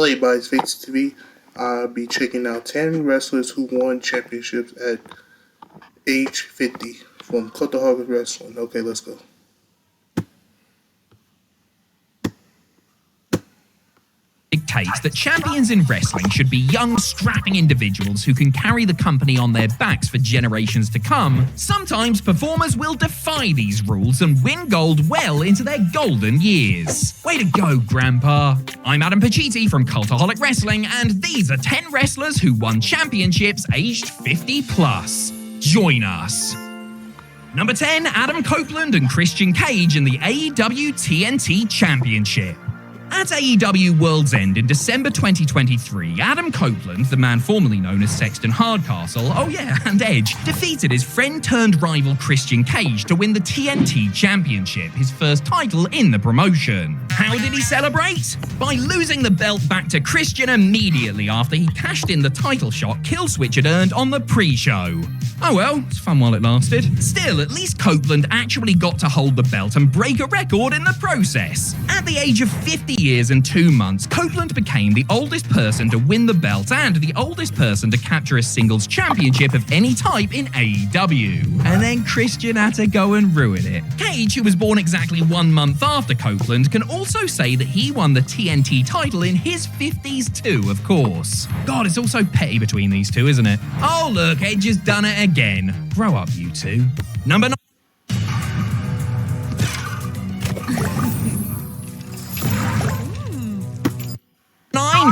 played by his Face TV. I'll be checking out 10 wrestlers who won championships at age 50 from Cultaholic Wrestling. Okay, let's go. Dictates that champions in wrestling should be young, strapping individuals who can carry the company on their backs for generations to come. Sometimes performers will defy these rules and win gold well into their golden years. Way to go, Grandpa! I'm Adam Pacitti from Cultaholic Wrestling, and these are 10 wrestlers who won championships aged 50 plus. Join us. Number 10, Adam Copeland and Christian Cage in the AEW TNT Championship. At AEW World's End in December 2023, Adam Copeland, the man formerly known as Sexton Hardcastle, and Edge, defeated his friend-turned-rival Christian Cage to win the TNT Championship, his first title in the promotion. How did he celebrate? By losing the belt back to Christian immediately after he cashed in the title shot Killswitch had earned on the pre-show. Oh well, it's fun while it lasted. Still, at least Copeland actually got to hold the belt and break a record in the process. At the age of 50 years and 2 months, Copeland became the oldest person to win the belt and the oldest person to capture a singles championship of any type in AEW. And then Christian had to go and ruin it. Cage, who was born exactly 1 month after Copeland, can also say that he won the TNT title in his 50s too, of course. God, it's all so petty between these two, isn't it? Oh look, Edge has done it again. Grow up, you two. Number 9.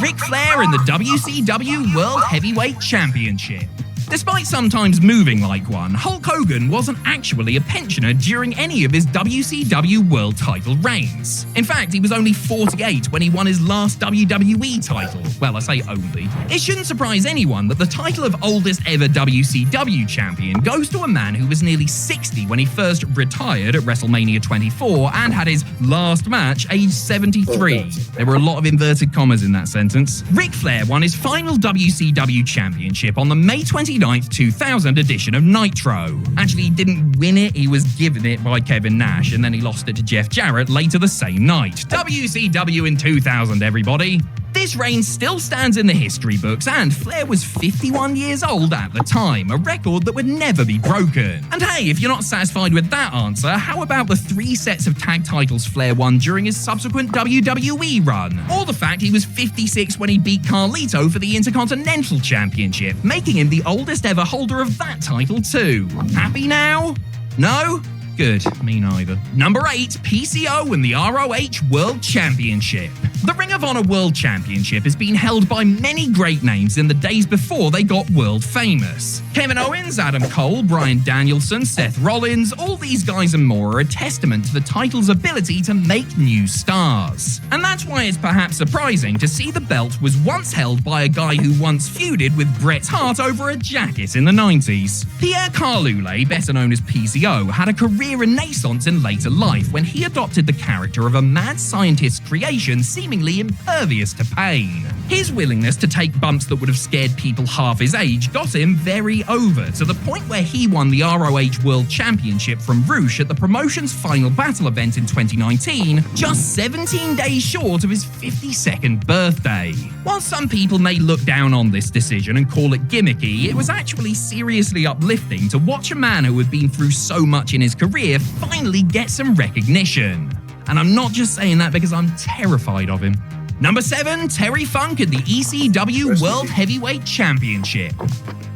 Ric Flair in the WCW World Heavyweight Championship. Despite sometimes moving like one, Hulk Hogan wasn't actually a pensioner during any of his WCW World title reigns. In fact, he was only 48 when he won his last WWE title. Well, I say only. It shouldn't surprise anyone that the title of oldest ever WCW champion goes to a man who was nearly 60 when he first retired at WrestleMania 24 and had his last match aged 73. There were a lot of inverted commas in that sentence. Ric Flair won his final WCW championship on the May 29th, 2000 edition of Nitro. Actually, he didn't win it, he was given it by Kevin Nash, and then he lost it to Jeff Jarrett later the same night. WCW in 2000, everybody. This reign still stands in the history books, and Flair was 51 years old at the time, a record that would never be broken. And hey, if you're not satisfied with that answer, how about the 3 sets of tag titles Flair won during his subsequent WWE run? Or the fact he was 56 when he beat Carlito for the Intercontinental Championship, making him the oldest ever holder of that title too. Happy now? No? Good, me neither. Number 8, PCO and the ROH World Championship. The Ring of Honor World Championship has been held by many great names in the days before they got world famous. Kevin Owens, Adam Cole, Bryan Danielson, Seth Rollins, all these guys and more are a testament to the title's ability to make new stars. And that's why it's perhaps surprising to see the belt was once held by a guy who once feuded with Bret Hart over a jacket in the 90s. Pierre Carloulet, better known as PCO, had a career renaissance in later life when he adopted the character of a mad scientist's creation seemingly impervious to pain. His willingness to take bumps that would have scared people half his age got him very over, to the point where he won the ROH World Championship from Rush at the promotion's Final Battle event in 2019, just 17 days short of his 52nd birthday. While some people may look down on this decision and call it gimmicky, it was actually seriously uplifting to watch a man who had been through so much in his career finally get some recognition. And I'm not just saying that because I'm terrified of him. Number 7, Terry Funk at the ECW World Heavyweight Championship.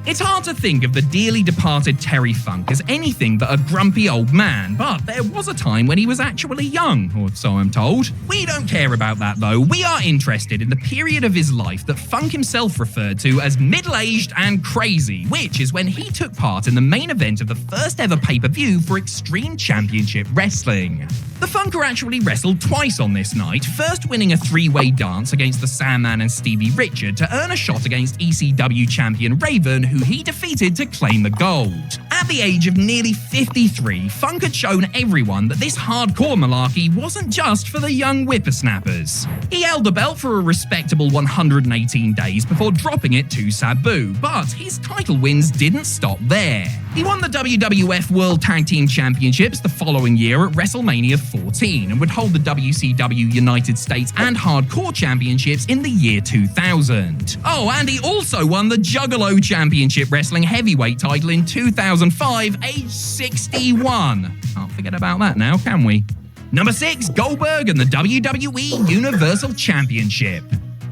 It's hard to think of the dearly departed Terry Funk as anything but a grumpy old man, but there was a time when he was actually young, or so I'm told. We don't care about that though. We are interested in the period of his life that Funk himself referred to as middle-aged and crazy, which is when he took part in the main event of the first ever pay-per-view for Extreme Championship Wrestling. The Funker actually wrestled twice on this night, first winning a 3-way dance against the Sandman and Stevie Richard to earn a shot against ECW champion Raven, who he defeated to claim the gold. At the age of nearly 53, Funk had shown everyone that this hardcore malarkey wasn't just for the young whippersnappers. He held the belt for a respectable 118 days before dropping it to Sabu, but his title wins didn't stop there. He won the WWF World Tag Team Championships the following year at WrestleMania 14 and would hold the WCW United States and Hardcore Championships in the year 2000. Oh, and he also won the Juggalo Championship Wrestling Heavyweight title in 2005, age 61. Can't forget about that now, can we? Number 6, Goldberg and the WWE Universal Championship.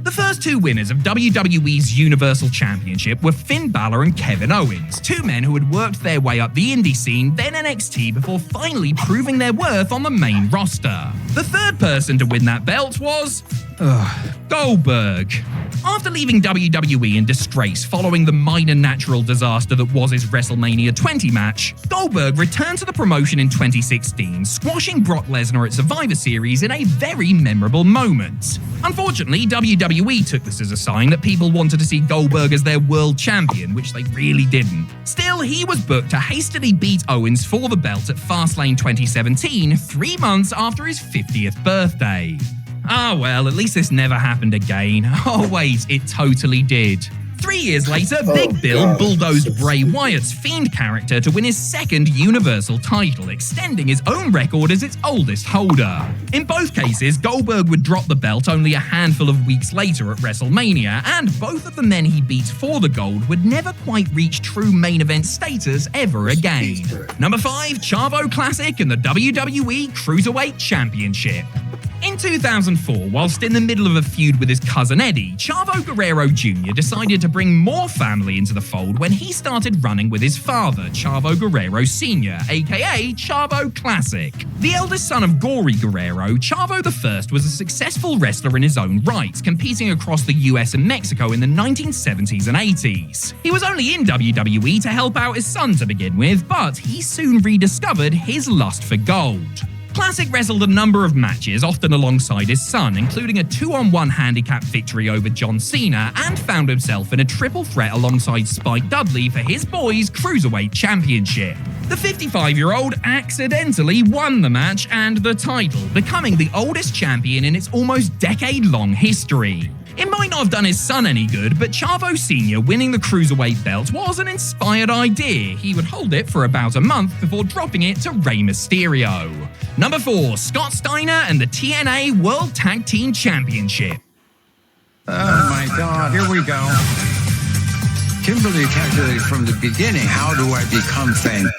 The first two winners of WWE's Universal Championship were Finn Balor and Kevin Owens, two men who had worked their way up the indie scene, then NXT, before finally proving their worth on the main roster. The third person to win that belt was Goldberg. After leaving WWE in disgrace following the minor natural disaster that was his WrestleMania 20 match, Goldberg returned to the promotion in 2016, squashing Brock Lesnar at Survivor Series in a very memorable moment. Unfortunately, WWE took this as a sign that people wanted to see Goldberg as their world champion, which they really didn't. Still, he was booked to hastily beat Owens for the belt at Fastlane 2017, 3 months after his 50th birthday. Ah well, at least this never happened again. Oh wait, it totally did. 3 years later, Big Bill bulldozed Bray Wyatt's Fiend character to win his second Universal title, extending his own record as its oldest holder. In both cases, Goldberg would drop the belt only a handful of weeks later at WrestleMania, and both of the men he beat for the gold would never quite reach true main event status ever again. Number 5, Chavo Classic and the WWE Cruiserweight Championship. In 2004, whilst in the middle of a feud with his cousin Eddie, Chavo Guerrero Jr. decided to bring more family into the fold when he started running with his father, Chavo Guerrero Sr., aka Chavo Classic. The eldest son of Gory Guerrero, Chavo I was a successful wrestler in his own right, competing across the US and Mexico in the 1970s and 80s. He was only in WWE to help out his son to begin with, but he soon rediscovered his lust for gold. Classic wrestled a number of matches, often alongside his son, including a 2-on-1 handicap victory over John Cena, and found himself in a triple threat alongside Spike Dudley for his boys' Cruiserweight Championship. The 55-year-old accidentally won the match and the title, becoming the oldest champion in its almost decade-long history. It might not have done his son any good, but Chavo Sr. winning the Cruiserweight belt was an inspired idea. He would hold it for about a month before dropping it to Rey Mysterio. Number 4, Scott Steiner and the TNA World Tag Team Championship. Oh my God, here we go. Kimberly calculated from the beginning, how do I become famous?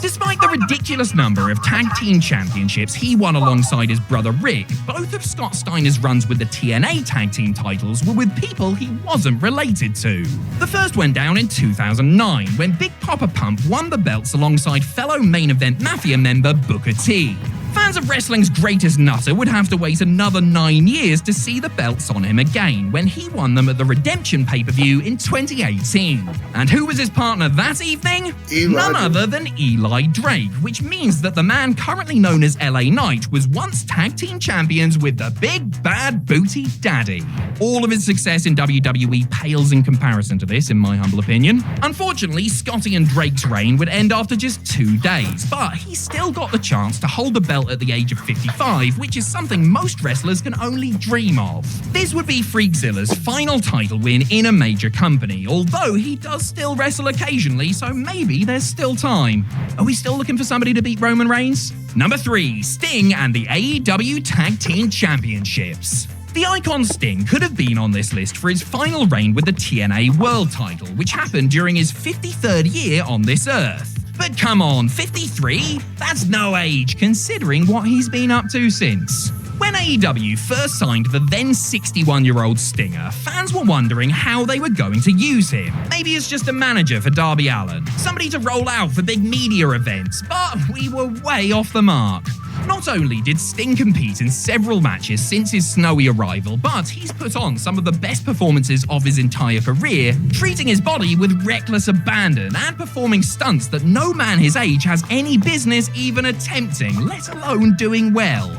Despite the ridiculous number of tag team championships he won alongside his brother Rick, both of Scott Steiner's runs with the TNA tag team titles were with people he wasn't related to. The first went down in 2009 when Big Papa Pump won the belts alongside fellow main event Mafia member Booker T. Fans of wrestling's greatest nutter would have to wait another 9 years to see the belts on him again when he won them at the Redemption pay-per-view in 2018. And who was his partner that evening? None other than Eli Drake, which means that the man currently known as LA Knight was once tag team champions with the Big Bad Booty Daddy. All of his success in WWE pales in comparison to this, in my humble opinion. Unfortunately, Scotty and Drake's reign would end after just 2 days, but he still got the chance to hold the belt at the age of 55, which is something most wrestlers can only dream of. This would be Freakzilla's final title win in a major company, although he does still wrestle occasionally, so maybe there's still time. Are we still looking for somebody to beat Roman Reigns? Number 3, Sting and the AEW Tag Team Championships. The icon Sting could have been on this list for his final reign with the TNA World title, which happened during his 53rd year on this earth. But come on, 53? That's no age, considering what he's been up to since. When AEW first signed the then 61-year-old Stinger, fans were wondering how they were going to use him. Maybe as just a manager for Darby Allin, somebody to roll out for big media events, but we were way off the mark. Not only did Sting compete in several matches since his snowy arrival, but he's put on some of the best performances of his entire career, treating his body with reckless abandon and performing stunts that no man his age has any business even attempting, let alone doing well.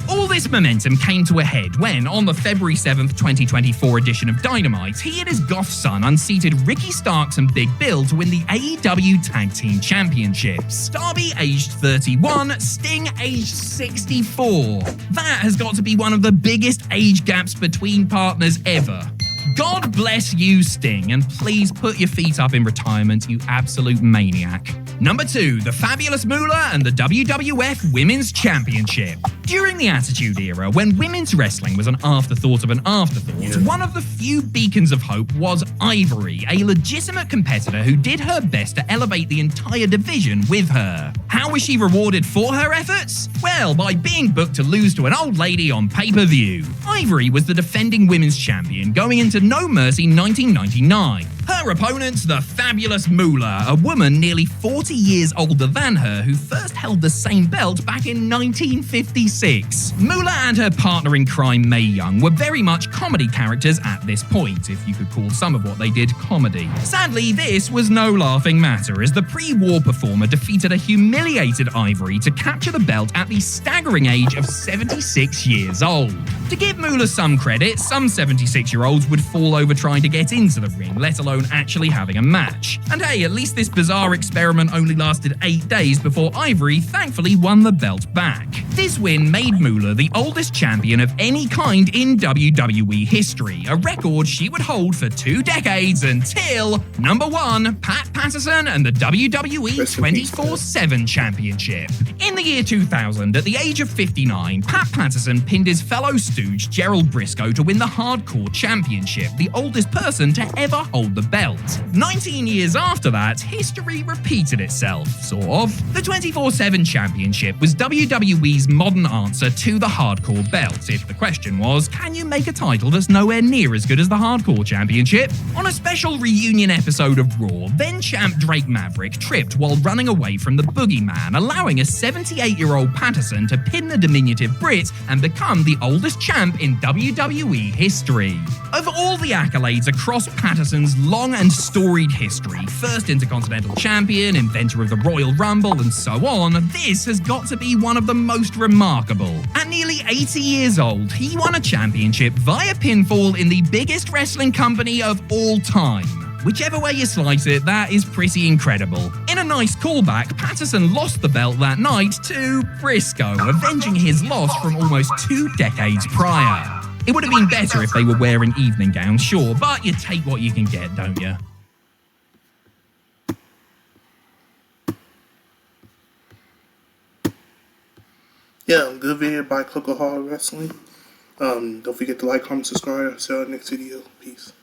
All this momentum came to a head when, on the February 7th, 2024 edition of Dynamite, he and his goth son unseated Ricky Starks and Big Bill to win the AEW Tag Team Championships. Darby aged 31, Sting aged 64. That has got to be one of the biggest age gaps between partners ever. God bless you, Sting, and please put your feet up in retirement, you absolute maniac. Number 2, the Fabulous Moolah and the WWF Women's Championship. During the Attitude Era, when women's wrestling was an afterthought of an afterthought, one of the few beacons of hope was Ivory, a legitimate competitor who did her best to elevate the entire division with her. How was she rewarded for her efforts? Well, by being booked to lose to an old lady on pay-per-view. Ivory was the defending women's champion going into No Mercy 1999. Her opponent, the Fabulous Moolah, a woman nearly 40 years older than her who first held the same belt back in 1956. Moolah and her partner in crime, Mae Young, were very much comedy characters at this point, if you could call some of what they did comedy. Sadly, this was no laughing matter, as the pre-war performer defeated a humiliated Ivory to capture the belt at the staggering age of 76 years old. To give Moolah some credit, some 76-year-olds would fall over trying to get into the ring, let alone actually having a match. And hey, at least this bizarre experiment only lasted 8 days before Ivory thankfully won the belt back. This win made Moolah the oldest champion of any kind in WWE history, a record she would hold for 2 decades until number 1, Pat Patterson and the WWE 24/7 Championship. In the year 2000, at the age of 59, Pat Patterson pinned his fellow stooge Gerald Briscoe to win the Hardcore Championship, the oldest person to ever hold the belt. 19 years after that, history repeated itself, sort of. The 24/7 Championship was WWE's modern answer to the Hardcore belt, if the question was, can you make a title that's nowhere near as good as the Hardcore Championship? On a special reunion episode of Raw, then-champ Drake Maverick tripped while running away from the Boogeyman, allowing a 78-year-old Patterson to pin the diminutive Brit and become the oldest champ in WWE history. Of all the accolades across Patterson's long and storied history, first Intercontinental Champion, inventor of the Royal Rumble, and so on, this has got to be one of the most remarkable. At nearly 80 years old, he won a championship via pinfall in the biggest wrestling company of all time. Whichever way you slice it, that is pretty incredible. In a nice callback, Patterson lost the belt that night to Briscoe, avenging his loss from almost 2 decades prior. It would have been better if they were wearing evening gowns, sure, but you take what you can get, don't you? Yeah, good video by Coco Hall Wrestling. Don't forget to like, comment, subscribe. See you on the next video. Peace.